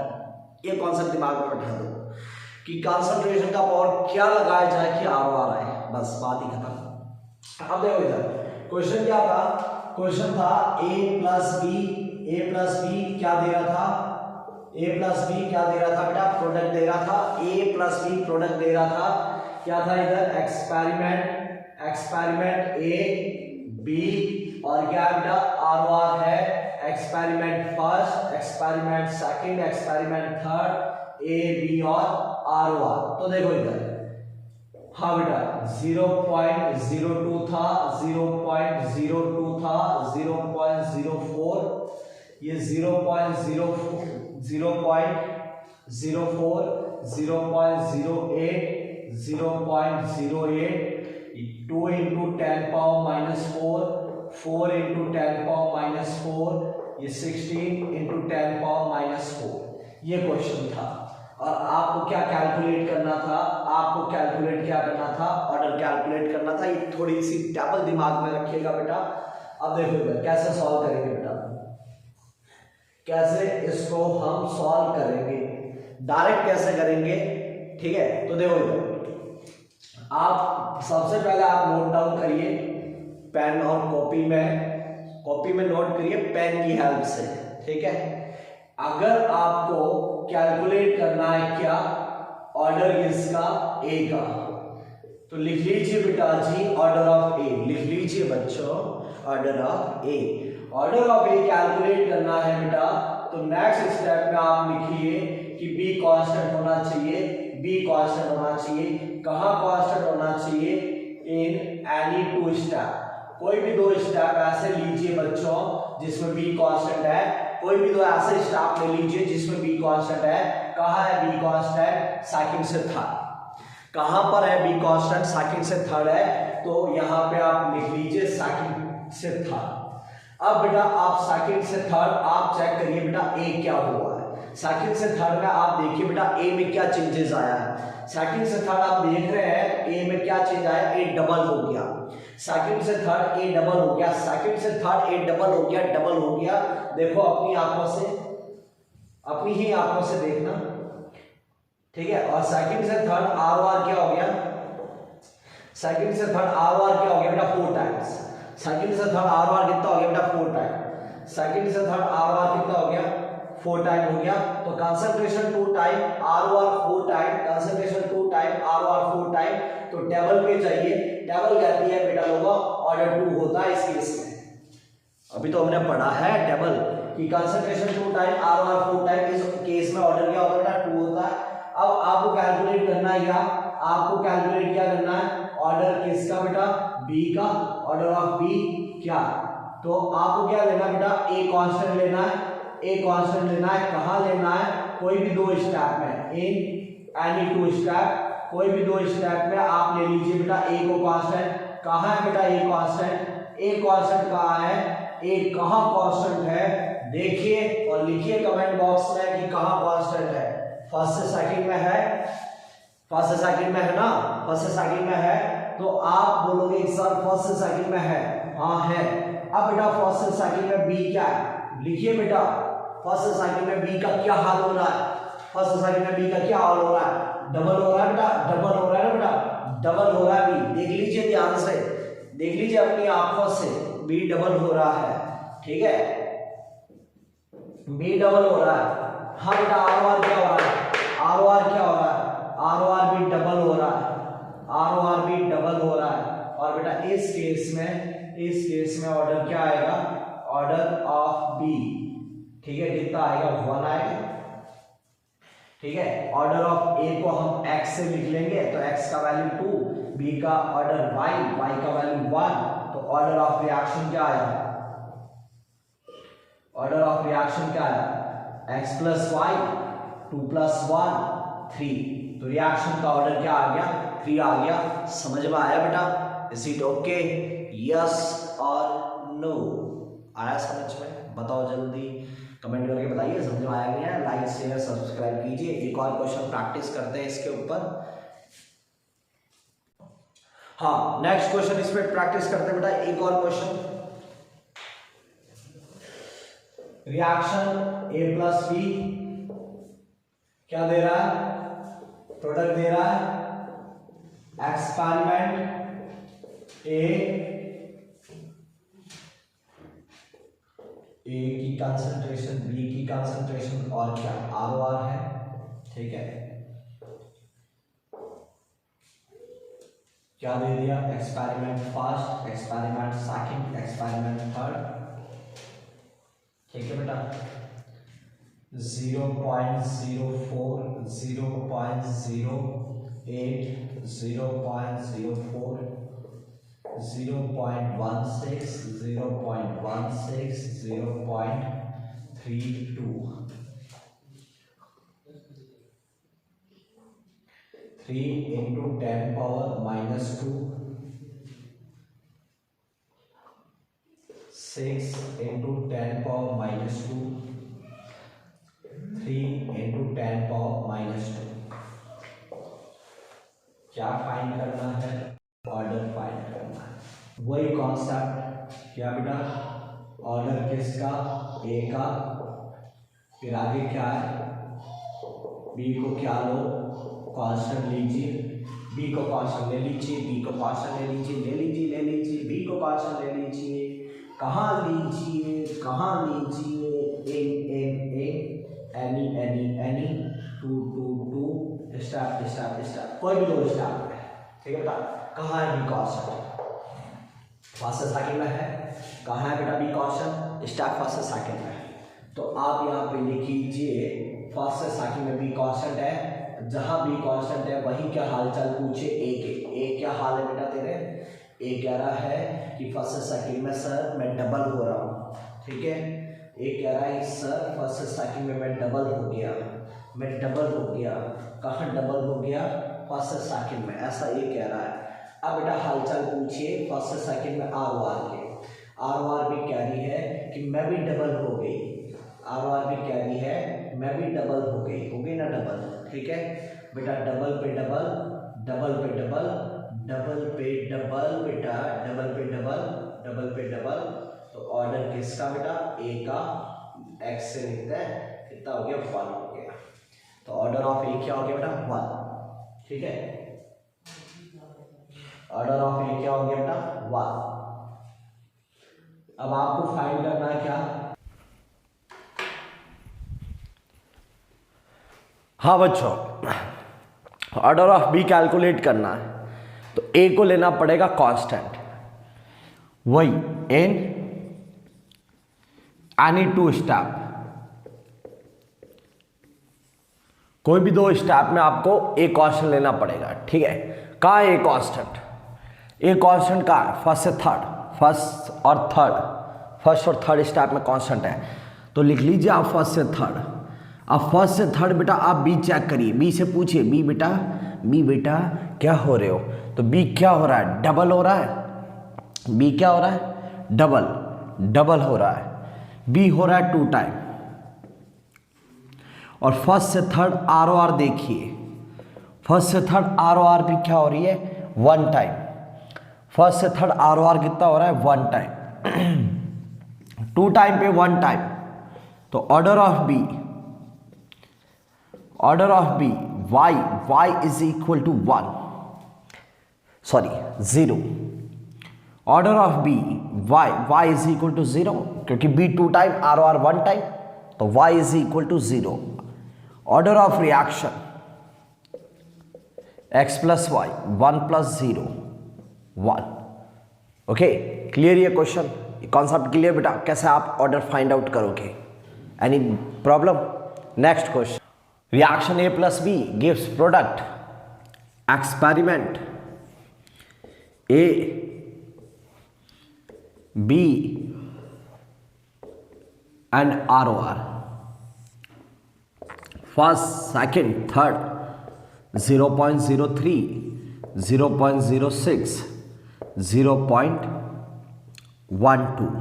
ये कॉन्सेप्ट दिमाग में बैठा दो कि कंसंट्रेशन का पावर क्या लगाया जाए कि ROR आए, बस बात ही खत्म। अब देखो इधर क्वेश्चन क्या था, क्वेश्चन था a प्लस बी क्या दे रहा था, a प्लस बी क्या दे रहा था बेटा, प्रोडक्ट दे रहा था, a प्लस बी प्रोडक्ट दे रहा था, क्या था इधर एक्सपेरिमेंट A B, और क्या बेटा ROR है experiment first, experiment second, experiment third, A B और ROR। तो देखो इधर, हाँ बेटा 0.02 था, 0.02 था, 0.04, ये 0.04, 0.08, 0.08, 2 into 10 power -4, 4 into 10 power -4, ये 16 into 10 power -4, ये क्वेश्चन था। और आपको क्या कैलकुलेट करना था, आपको कैलकुलेट क्या करना था, ऑर्डर कैलकुलेट करना था। ये थोड़ी सी टेबल दिमाग में रखिएगा बेटा। अब देखो इधर कैसे सॉल्व करेंगे बेटा, कैसे इसको हम सॉल्व करेंगे, डायरेक्ट कैसे करेंगे, ठीक है। तो देखो इधर आप सबसे पहले आप नोट डाउन करिए पेन और कॉपी में नोट करिए पेन की हेल्प से, ठीक है। अगर आपको कैलकुलेट करना है क्या, ऑर्डर किसका, ए का, तो लिख लीजिए बेटा जी ऑर्डर ऑफ ए, लिख लीजिए बच्चों order of a. Order of A calculate करना है बेटा, तो नेक्स्ट स्टेप में आप लिखिए कि बी कांस्टेंट होना चाहिए, बी कांस्टेंट होना चाहिए। कहां कांस्टेंट होना चाहिए, इन एनी 2 स्टेप, कोई भी 2 स्टेप ऐसे लीजिए बच्चों जिसमें बी कांस्टेंट है, कोई भी 2 ऐसे स्टेप ले लीजिए जिसमें बी कांस्टेंट है। कहां है बी कांस्टेंट, सेकंड से थर्ड, कहां पर है बी कांस्टेंट, सेकंड से थर्ड है, तो यहां पे आप लिख लीजिए सेकंड से थर्ड। अब बेटा आप सेकंड से थर्ड आप चेक करिए बेटा ए क्या हुआ है, सेकंड से थर्ड में आप देखिए बेटा ए में क्या चेंजेस आया है। सेकंड से थर्ड आप देख रहे हैं ए में क्या चेंज आया, ए डबल हो गया, सेकंड से थर्ड ए डबल हो गया, सेकंड से थर्ड ए डबल हो गया, डबल हो गया। देखो अपनी आंखों से, अपनी ही आंखों से देखना, ठीक है, और सेकंड से थर्ड आर ओ आर क्या हो गया, सेकंड से थर्ड आर ओ आर क्या हो गया बेटा 4 टाइम्स, सेकंड से थर्ड आर ओ आर कितना हो गया बेटा 4 टाइम, सेकंड से थर्ड आर ओ आर कितना हो गया 4 टाइम हो गया। तो concentration 2 time R O R 4 time, concentration 2 time R O R 4 time, तो टेबल पे चाहिए, टेबल कहती है बेटा लोगों ऑर्डर 2 होता है इस केस में। अभी तो हमने पढ़ा है टेबल कि concentration 2 time R O R 4 time, इस केस में ऑर्डर क्या होता है बेटा 2 होता है। अब आपको कैलकुलेट करना है क्या, आपको कैलकुलेट क्या करना है, ऑर्डर किसका बेटा बी का, ऑर्डर ऑफ बी क्या, तो आपको क्या लेना बेटा ए कांस्टेंट लेना है, ए कांस्टेंट लेना है, कहां लेना है, कोई भी 2 स्टेप में, इन एनी 2 स्टेप, कोई भी 2 स्टेप में आप ले लीजिए बेटा ए को कांस्टेंट, कहां है बेटा ए कांस्टेंट, ए कांस्टेंट कहां है, ए कहां कांस्टेंट है देखिए और लिखिए कमेंट बॉक्स में कि कहां कांस्टेंट है, फर्स्ट से सेकंड में है, फर्स्ट से सेकंड में है ना, फर्स्ट से सेकंड में है, तो आप बोलोगे सर फर्स्ट से सेकंड में है, हाँ है। अब बेटा फर्स्ट से सेकंड में बी क्या है, लिखिए बेटा फर्स्ट से सेकंड में बी का क्या हाल हो रहा है, फर्स्ट से सेकंड में बी का क्या हाल हो रहा है, डबल हो रहा है बेटा, डबल हो रहा है बेटा, डबल हो रहा है बी, देख लीजिए ध्यान से, देख लीजिए अपनी आंखों से, बी डबल हो रहा है, ठीक है, बी डबल हो रहा है। हाँ बेटा आर ओ आर क्या हो रहा है, आर ओ आर क्या हो रहा है, आर ओ आर भी डबल हो रहा है, आर ओ आर भी डबल हो रहा है। और बेटा इस केस में ऑर्डर क्या आएगा, ऑर्डर ऑफ बी, ठीक है, कितना आएगा 1 आएगा, ठीक है। ऑर्डर ऑफ ए को हम x से लिख लेंगे, तो x का वैल्यू 2, b का ऑर्डर y का वैल्यू 1, तो ऑर्डर ऑफ रिएक्शन क्या आया, ऑर्डर ऑफ रिएक्शन क्या आया, x प्लस वाई 2 प्लस 1 3, तो रिएक्शन का ऑर्डर क्या आ गया 3 आ गया। समझ में आया बेटा, इज इट ओके, यस और नो, आया समझ में, बताओ जल्दी कमेंट करके बताइए समझ में आया नहीं है, लाइक शेयर सब्सक्राइब कीजिए। एक और क्वेश्चन प्रैक्टिस करते हैं इसके ऊपर, हाँ नेक्स्ट क्वेश्चन इस पे प्रैक्टिस करते हैं बेटा, एक और question, reaction a plus B क्या दे रहा है, प्रोडक्ट दे रहा है, एक्सपेरिमेंट ए की कंसंट्रेशन बी की कंसंट्रेशन और क्या आर ओ आर है, ठीक है, क्या दे दिया, experiment first, experiment second, experiment third, ठीक है बेटा, 0.04 0.08 0.04 0.16 0.16 0.32 3 into 10 power minus 2 6 into 10 power minus 2 3 into 10 power minus 2, क्या फाइंड करना है, ऑर्डर फाइंड करना है, वही कॉन्सेप्ट, क्या बेटा ऑर्डर किसका ए का, फिर आगे क्या है, बी को क्या लो कांस्टेंट लीजिए, बी को कांस्टेंट ले लीजिए, बी को कांस्टेंट ले लीजिए, ले लीजिए ले लीजिए, बी को कांस्टेंट ले लीजिए, कहाँ लीजिए एनी एनी एनी 2 2 2 स्टेप कोई भी 2 स्टेप है, ठीक है बेटा, कहाँ है बी कांस्टेंट, फर्स्ट से सेकंड में है, कहाँ है बेटा बी कांस्टेंट, स्टेप फर्स्ट से सेकंड में है, तो आप यहाँ पे लिख लीजिए फर्स्ट से सेकंड में बी कांस्टेंट है, जहां बी कांस्टेंट है वहीं क्या हालचाल पूछे ए के, ए क्या हाल है बेटा तेरे, ए कह रहा है कि फर्स्ट से सेकंड में सर मैं डबल हो रहा हूँ, ठीक है, ए कह रहा है सर फर्स्ट से सेकंड में मैं डबल हो गया, कहाँ डबल हो गया, फर्स्ट से सेकंड में, ऐसा ये कह रहा है। अब बेटा हालचाल पूछिए फर्स्ट से सेकंड में आर ओ आर के, आर ओ आर भी कह रही है कि मैं भी डबल हो गई, आर ओ आर भी कह रही है मैं भी डबल हो गई ना डबल, ठीक है बेटा, डबल पे डबल बेटा, डबल पे डबल, तो ऑर्डर किसका बेटा ए का, एक्स से लिखते हैं, कितना हो गया 1 हो गया, तो ऑर्डर ऑर्डर ऑफ ए क्या हो गया बेटा 1, ठीक है, ऑर्डर ऑफ ए क्या हो गया बेटा 1। अब आपको फाइंड करना है क्या, हाँ बच्चों, ऑर्डर ऑफ बी कैलकुलेट करना है तो ए को लेना पड़ेगा कांस्टेंट, वही इन एनी 2 स्टेप, कोई भी 2 स्टेप में आपको ए कांस्टेंट लेना पड़ेगा, ठीक है। कहाँ है ए कांस्टेंट, ए कांस्टेंट कहाँ है, फर्स्ट से थर्ड, फर्स्ट और थर्ड स्टेप में कांस्टेंट है, तो लिख लीजिए आप फर्स्ट से थर्ड। अब फर्स्ट से थर्ड बेटा आप बी चेक करिए, बी से पूछिए बी बेटा क्या हो रहे हो, तो बी क्या हो रहा है, डबल हो रहा है, बी क्या हो रहा है, डबल हो रहा है, बी हो रहा है 2 टाइम। और फर्स्ट से थर्ड आर ओ आर देखिए, फर्स्ट से थर्ड आर ओ आर भी क्या हो रही है 1 टाइम, फर्स्ट से थर्ड आर ओ आर कितना हो रहा है 1 टाइम 2 टाइम पे 1 टाइम, तो order of B y is equal to 0, order of B y is equal to 0, क्योंकि b 2 time R O r 1 time, तो y is equal to 0। Order of reaction x plus y 1 प्लस 0 1। ओके, क्लियर ये क्वेश्चन, कॉन्सेप्ट क्लियर बेटा, कैसे आप ऑर्डर फाइंड आउट करोगे, any problem. Next question, reaction a plus b gives product, experiment A B and R O R, first second third 0.03 0.06 0.12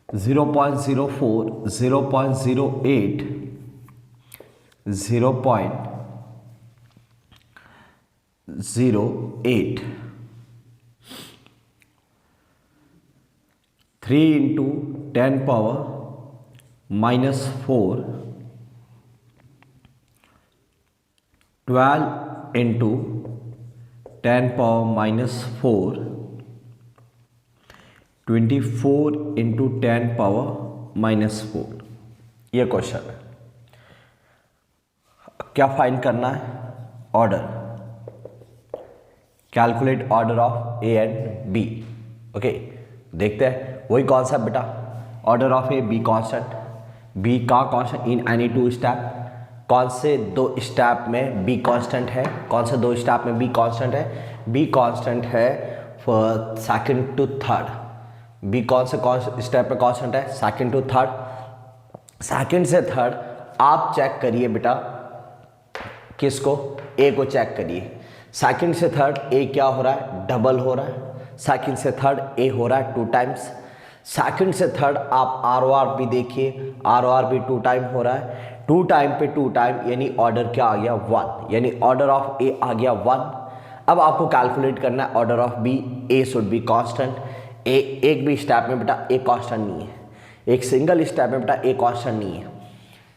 0.04 0.08 0.08 3 into 10 power minus 4 12 into 10 power minus 4 24 into 10 power minus 4। ये क्वेश्चन है, क्या फाइंड करना है, order, calculate order of A and B. Okay, देखते हैं, वही कॉन्सेप्ट बेटा, order of A B constant, B का कांस्टेंट इन एनी 2 स्टेप, कौन से 2 स्टेप में बी कांस्टेंट है, कौन से 2 स्टेप में बी कांस्टेंट है, बी कांस्टेंट है सेकंड टू थर्ड, बी कौन से स्टेप में कांस्टेंट है, सेकंड टू थर्ड, सेकंड से थर्ड आप चेक करिए बेटा, किसको, ए को चेक करिए, सेकंड से थर्ड ए क्या हो रहा है, डबल हो रहा है, सेकंड से थर्ड ए हो रहा है 2 टाइम्स, सेकंड से थर्ड आप आर ओ आर भी देखिए, आर ओ आर भी 2 टाइम हो रहा है, 2 टाइम पे 2 टाइम, यानी ऑर्डर क्या आ गया 1, यानी ऑर्डर ऑफ ए आ गया 1। अब आपको कैलकुलेट करना है order of B, A should be constant, एक भी स्टेप में बेटा ए कांस्टेंट नहीं है, एक सिंगल स्टेप में बेटा ए कांस्टेंट नहीं है,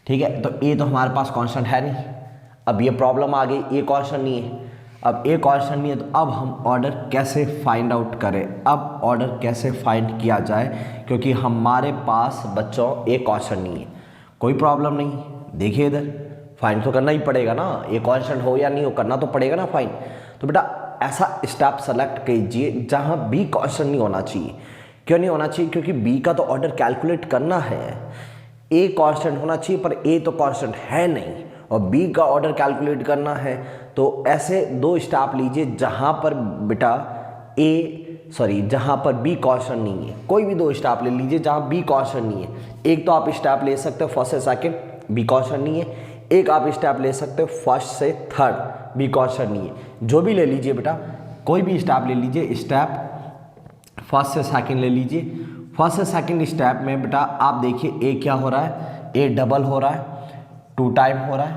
ठीक है, तो ए तो हमारे पास कांस्टेंट है नहीं। अब ये प्रॉब्लम आ गई, ए कांस्टेंट नहीं है, अब ए कांस्टेंट नहीं है, तो अब हम ऑर्डर कैसे फाइंड आउट करें, अब ऑर्डर कैसे फाइंड किया जाए, क्योंकि हमारे पास बच्चों ए कांस्टेंट नहीं है। कोई प्रॉब्लम नहीं, देखिए इधर फाइंड तो करना ही पड़ेगा ना, ए कांस्टेंट हो या नहीं हो, करना तो पड़ेगा ना फाइंड। तो बेटा ऐसा स्टेप सेलेक्ट कीजिए जहां बी कांस्टेंट नहीं होना चाहिए। क्यों नहीं होना चाहिए, क्योंकि बी का तो ऑर्डर कैलकुलेट करना है, ए कांस्टेंट होना चाहिए, पर ए तो कांस्टेंट है नहीं, और बी का ऑर्डर कैलकुलेट करना है, तो ऐसे 2 स्टेप लीजिए जहां पर बेटा जहां पर बी कांस्टेंट नहीं है। कोई भी 2 स्टेप ले लीजिए जहां बी कांस्टेंट नहीं है। एक तो आप स्टेप ले सकते हो फर्स्ट से सेकंड, बी कांस्टेंट नहीं है, एक आप स्टेप ले सकते हो फर्स्ट से थर्ड, बी कांस्टेंट नहीं है। जो भी ले लीजिए बेटा, कोई भी स्टेप ले लीजिए, स्टेप फर्स्ट से सेकंड ले लीजिए, फर्स्ट से सेकंड स्टेप में बेटा आप देखिए ए क्या हो रहा है, ए डबल हो रहा है, 2 टाइम हो रहा है।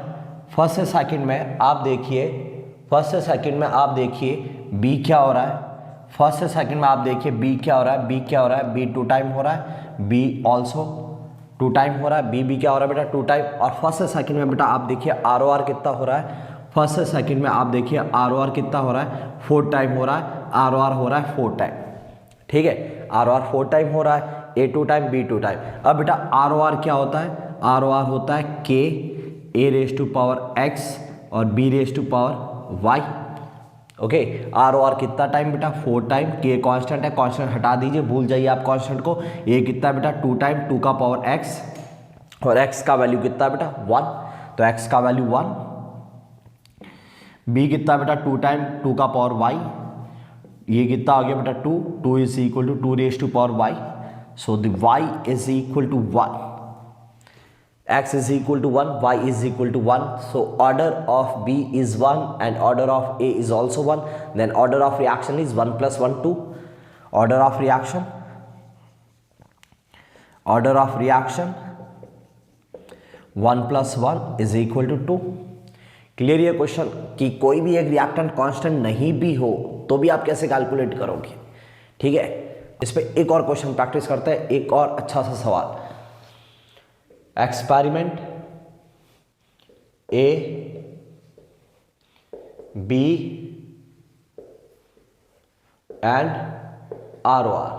फर्स्ट से सेकंड में आप देखिए, फर्स्ट से सेकंड में आप देखिए बी क्या हो रहा है, फर्स्ट से सेकंड में आप देखिए बी क्या हो रहा है, बी क्या हो रहा है, बी 2 टाइम हो रहा है, बी ऑल्सो 2 टाइम हो रहा है, बी क्या हो रहा है बेटा 2 टाइम, और फर्स्ट से सेकंड में बेटा आप देखिए आर ओ आर कितना हो रहा है, फर्स्ट से सेकंड में आप देखिए आर ओ आर कितना हो रहा है 4 टाइम हो रहा है, आर ओ आर हो रहा है 4 टाइम, ठीक है, आर ओ आर 4 टाइम हो रहा है, ए 2 टाइम बी 2 टाइम। अब बेटा आर ओ आर क्या होता है, आर ओ आर होता है के ए रेज टू पावर एक्स और B raise to power Y, okay. R O R कितना टाइम बेटा 4 टाइम, के कांस्टेंट है, कांस्टेंट हटा दीजिए, भूल जाइए आप कांस्टेंट को, ये कितना बेटा 2 टाइम 2 का पावर एक्स, और x का वैल्यू कितना बेटा 1, तो x का वैल्यू 1, b कितना बेटा 2 टाइम 2 का पावर y, ये कितना आ गया बेटा 2 is equal to 2 raise to power y, so the y is equal to 1, x is equal to 1, y is equal to 1, so order of b is 1 and order of a is also 1, then order of reaction is 1 plus 1 2, order of reaction 1 plus 1 is equal to 2। Clear ये क्वेश्चन कि कोई भी एक रिएक्टेंट कांस्टेंट नहीं भी हो तो भी आप कैसे कैलकुलेट करोगे, ठीक है। इस पे एक और क्वेश्चन प्रैक्टिस करते हैं, एक और अच्छा सा सवाल। Experiment A B and R O R,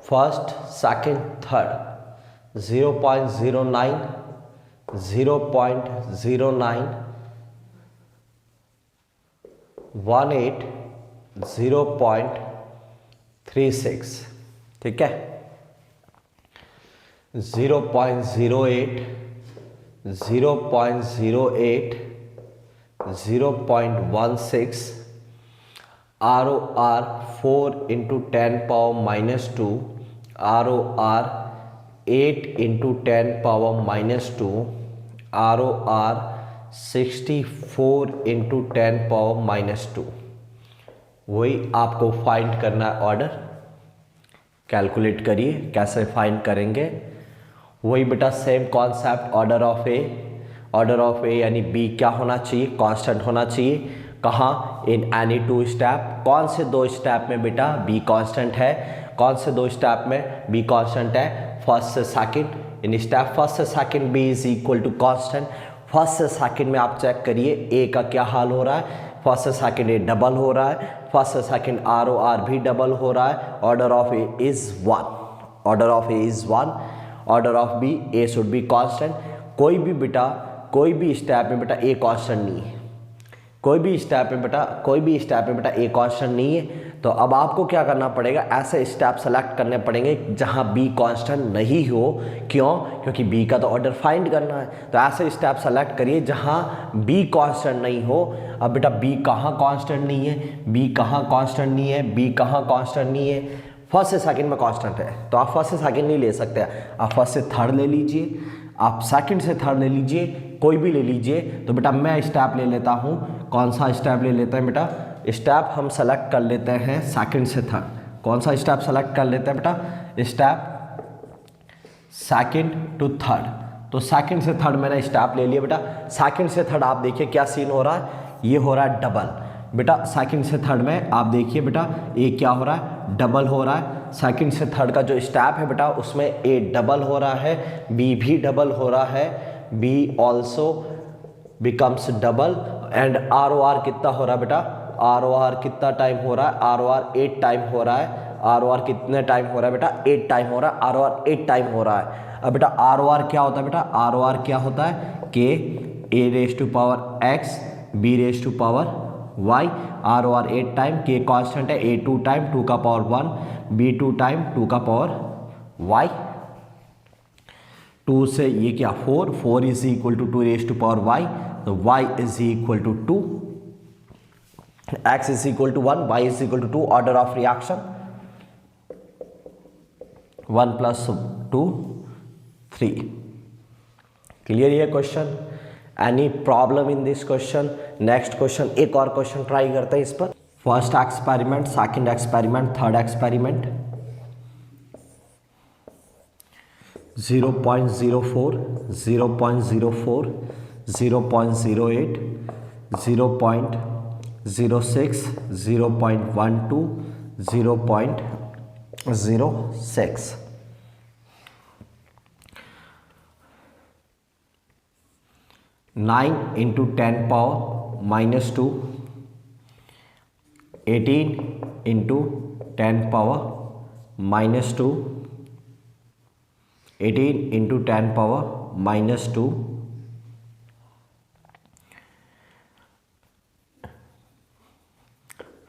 first second third 0.09 0.09 18 0.36, ठीक है, 0.08 0.08 0.16 ROR 4 into 10 power minus 2 ROR 8 into 10 power minus 2 ROR 64 into 10 power minus 2। वही आपको फाइंड करना है ऑर्डर, कैलकुलेट करिए कैसे फाइंड करेंगे। वही बेटा सेम कॉन्सेप्ट, ऑर्डर ऑफ ए यानी बी क्या होना चाहिए, कांस्टेंट होना चाहिए। कहाँ, इन एनी 2 स्टेप, कौन से 2 स्टेप में बेटा बी कांस्टेंट है, कौन से 2 स्टेप में बी कांस्टेंट है, फर्स्ट से सेकंड। इन स्टेप फर्स्ट से second B is equal to constant. First से सेकंड में आप चेक करिए ए का क्या हाल हो रहा है, फर्स्ट से सेकंड ए डबल हो रहा है, फर्स्ट से सेकंड आर ओ आर भी डबल हो रहा है। Order of A is 1, order of A is 1, order of B A should be constant. कोई भी स्टेप में बेटा ए कांस्टेंट नहीं है, कोई भी स्टेप में बेटा ए कांस्टेंट नहीं है। तो अब आपको क्या करना पड़ेगा, ऐसे स्टेप सेलेक्ट करने पड़ेंगे जहां बी कांस्टेंट नहीं हो। क्यों? क्योंकि बी का तो ऑर्डर फाइंड करना है। तो ऐसे स्टेप सेलेक्ट करिए जहां बी कांस्टेंट नहीं हो। अब बेटा बी कहाँ कांस्टेंट नहीं है, बी कहाँ कांस्टेंट नहीं है, बी कहाँ कांस्टेंट नहीं है, फर्स्ट से सेकंड में कांस्टेंट है। तो आप फर्स्ट से सेकंड नहीं ले सकते, आप फर्स्ट से थर्ड ले लीजिए, आप सेकंड से थर्ड ले लीजिए, कोई भी ले लीजिए। तो बेटा मैं स्टेप ले लेता हूँ, कौन सा स्टेप ले लेते हैं बेटा, स्टेप हम सेलेक्ट कर लेते हैं सेकंड से थर्ड। कौन सा स्टेप सेलेक्ट कर लेते हैं बेटा, स्टेप सेकंड टू थर्ड। तो सेकंड से थर्ड मैंने स्टेप ले लिया बेटा। सेकंड से थर्ड आप देखिए क्या सीन हो रहा है, ये हो रहा है डबल बेटा। सेकंड से थर्ड में आप देखिए बेटा ए क्या हो रहा है, डबल हो रहा है। सेकंड से थर्ड का जो स्टेप है बेटा उसमें ए डबल हो रहा है, बी भी डबल हो रहा है, B also becomes double. And R O R कितना हो रहा है बेटा, आर ओ आर कितना टाइम हो रहा है, आर ओ आर 8 टाइम हो रहा है। आर ओ आर कितने टाइम हो रहा है बेटा, 8 टाइम हो रहा है, आर ओ आर 8 टाइम हो रहा है। अब बेटा आर ओ आर क्या होता है बेटा, आर ओ आर क्या होता है, के ए raise to power x b raise to power y. R O r 8 time, के कांस्टेंट है, ए 2 टाइम 2 का पावर 1, बी 2 टाइम 2 का पावर वाई। 2 से ये क्या 4 is equal to 2 raise to power y. तो y is equal to 2, x is equal to 1, y is equal to 2, order of reaction 1 plus 2 3। Clear ये question, any problem in this question? Next question, एक और क्वेश्चन ट्राई करते हैं इस पर। First experiment, second experiment, third experiment. 0.04 0.04 0.08 0.06 0.12 0.06। 9 into 10 power minus 2, 18 into 10 power minus 2, 18 into 10 power minus 2,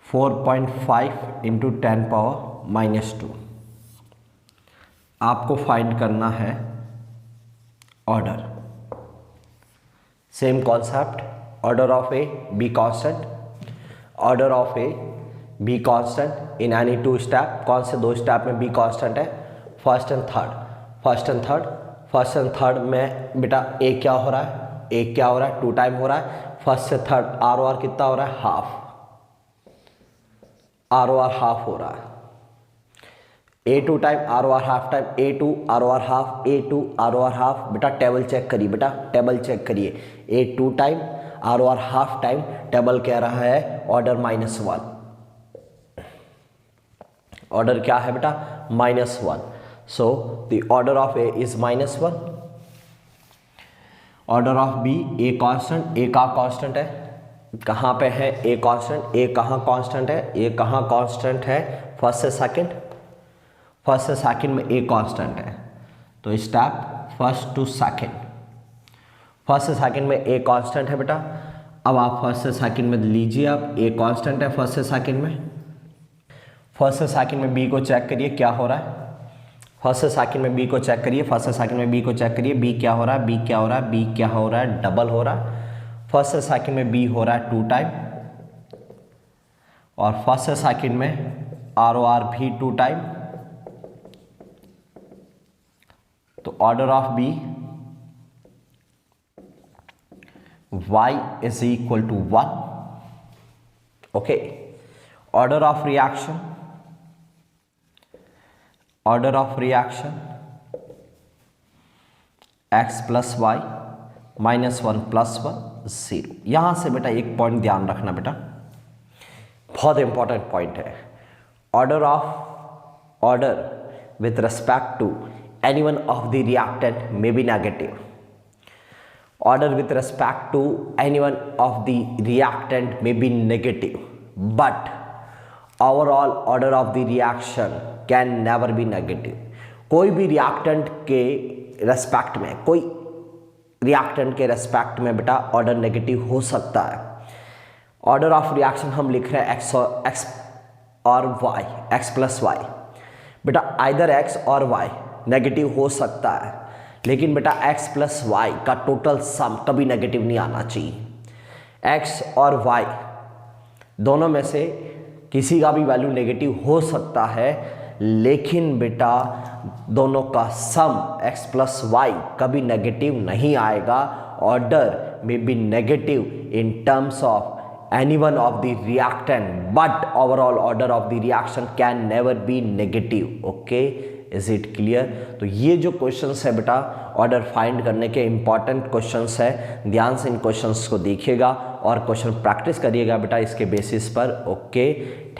4.5 into 10 power minus 2। आपको फाइंड करना है order. Same concept, order of A B constant, order of A B constant in any 2 step. कौन से 2 स्टेप में बी कांस्टेंट है? First and third. First and third, first and third में बेटा ए क्या हो रहा है? ए क्या हो रहा है? 2 टाइम हो रहा है। फर्स्ट से थर्ड आर ओ आर कितना हो रहा है? हाफ। आर ओ आर हाफ हो रहा है। A2 time R O R half time A2 R ओ आर हाफ, A2 आर ओ आर हाफ। बेटा टेबल चेक करिए, बेटा टेबल चेक करिए। A2 time R O R half time table कह रहा है ऑर्डर -1। ऑर्डर क्या है बेटा? -1। So the order of A is -1। Order of B, a constant, a का कांस्टेंट है। कहाँ पे है ए कांस्टेंट? ए कहाँ कांस्टेंट है? ए कहाँ कांस्टेंट है? फर्स्ट से सेकंड, फर्स्ट से सेकंड में ए कांस्टेंट है। तो step first to second, first से सेकंड में ए कांस्टेंट है बेटा। अब आप फर्स्ट से सेकंड में लीजिए, अब ए कांस्टेंट है फर्स्ट से सेकंड में। फर्स्ट से सेकंड में बी को चेक करिए क्या हो रहा है। फर्स्ट से सेकंड में बी को चेक करिए, फर्स्ट से सेकंड में बी को चेक करिए। बी क्या हो रहा है? बी क्या हो रहा है? बी क्या हो रहा है? डबल हो रहा है। फर्स्ट से सेकंड में बी हो रहा है 2 टाइम, और फर्स्ट से सेकंड में आर ओ आर भी 2 टाइम। तो order of B y is equal to 1. Okay. Order of reaction, order of reaction x plus y -1 plus 1 0। यहां से बेटा एक पॉइंट ध्यान रखना बेटा, बहुत इंपॉर्टेंट पॉइंट है। Order with respect to any one of the reactant may be negative. Order with respect to any one of the reactant may be negative, but overall order of the reaction can never be negative. कोई भी reactant के रेस्पेक्ट में, कोई reactant के रेस्पेक्ट में बेटा ऑर्डर नेगेटिव हो सकता है। ऑर्डर ऑफ रिएक्शन हम लिख रहे हैं x और y, x प्लस वाई। बेटा आइदर x और y नेगेटिव हो सकता है, लेकिन बेटा x प्लस वाई का टोटल सम कभी नेगेटिव नहीं आना चाहिए। x और y दोनों में से किसी का भी वैल्यू नेगेटिव हो सकता है, लेकिन बेटा दोनों का सम x प्लस वाई कभी नेगेटिव नहीं आएगा। ऑर्डर में be negative in terms of any one of the reactant, but overall order of the reaction can never be negative. Okay, is it clear? तो ये जो क्वेश्चंस है बेटा ऑर्डर फाइंड करने के इंपॉर्टेंट क्वेश्चंस है, ध्यान से इन क्वेश्चंस को देखिएगा और क्वेश्चन प्रैक्टिस करिएगा बेटा इसके बेसिस पर। Okay,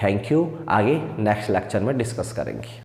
thank you. आगे नेक्स्ट लेक्चर में डिस्कस करेंगे।